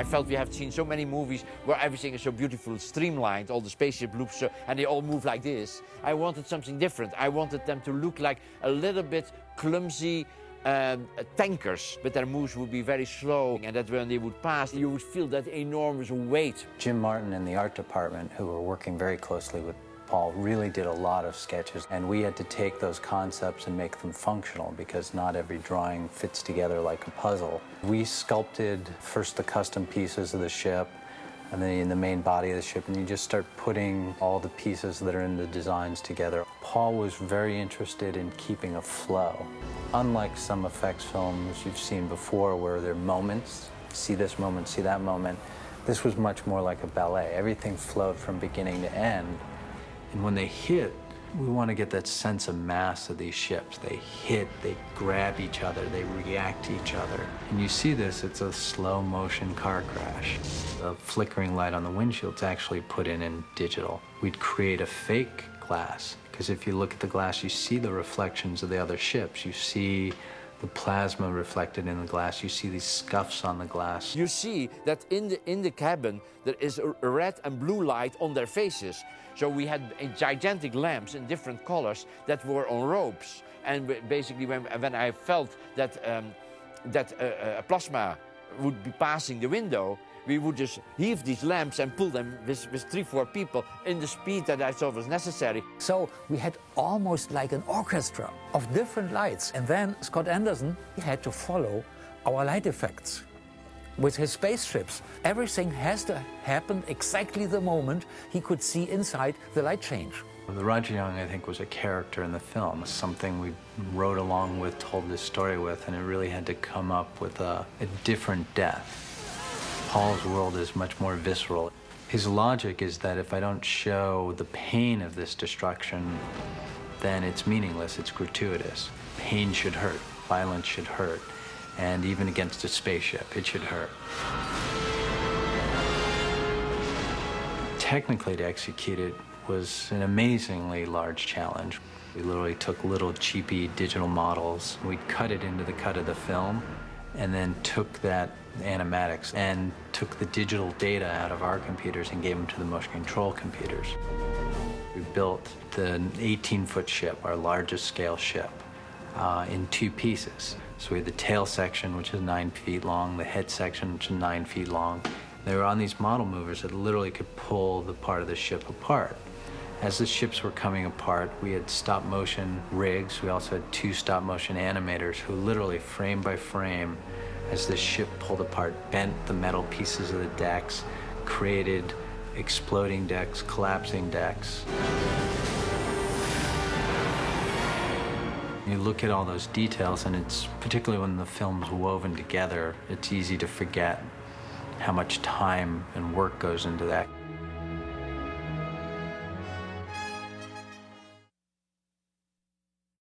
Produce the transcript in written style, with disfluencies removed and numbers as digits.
I felt we have seen so many movies where everything is so beautiful, streamlined, all the spaceship loops, and they all move like this. I wanted something different. I wanted them to look like a little bit clumsy tankers, but their moves would be very slow, and that when they would pass, you would feel that enormous weight. Jim Martin in the art department, who were working very closely with Paul, really did a lot of sketches, and we had to take those concepts and make them functional because not every drawing fits together like a puzzle. We sculpted first the custom pieces of the ship, and then in the main body of the ship, and you just start putting all the pieces that are in the designs together. Paul was very interested in keeping a flow. Unlike some effects films you've seen before where there are moments, see this moment, see that moment, this was much more like a ballet. Everything flowed from beginning to end. And when they hit, we want to get that sense of mass of these ships. They hit, they grab each other, they react to each other. And you see this, it's a slow motion car crash. The flickering light on the windshield's actually put in digital. We'd create a fake glass, because if you look at the glass, you see the reflections of the other ships. You see the plasma reflected in the glass. You see these scuffs on the glass. You see that in the cabin, there is a red and blue light on their faces. So we had gigantic lamps in different colors that were on ropes. And basically, when I felt that, a plasma would be passing the window, we would just heave these lamps and pull them with 3-4 people in the speed that I thought was necessary. So we had almost like an orchestra of different lights. And then Scott Anderson, he had to follow our light effects with his spaceships. Everything has to happen exactly the moment he could see inside the light change. The Roger Young, I think, was a character in the film, something we wrote along with, told this story with, and it really had to come up with a different death. Paul's world is much more visceral. His logic is that if I don't show the pain of this destruction, then it's meaningless, it's gratuitous. Pain should hurt, violence should hurt, and even against a spaceship, it should hurt. Technically, to execute it was an amazingly large challenge. We literally took little cheapy digital models, we'd cut it into the cut of the film, and then took that animatics and took the digital data out of our computers and gave them to the motion control computers. We built the 18-foot ship, our largest scale ship, in 2 pieces. So we had the tail section, which is 9 feet long, the head section, which is 9 feet long. They were on these model movers that literally could pull the part of the ship apart. As the ships were coming apart, we had stop-motion rigs. We also had 2 stop-motion animators who literally, frame by frame, as the ship pulled apart, bent the metal pieces of the decks, created exploding decks, collapsing decks. You look at all those details, and it's, particularly when the film's woven together, it's easy to forget how much time and work goes into that.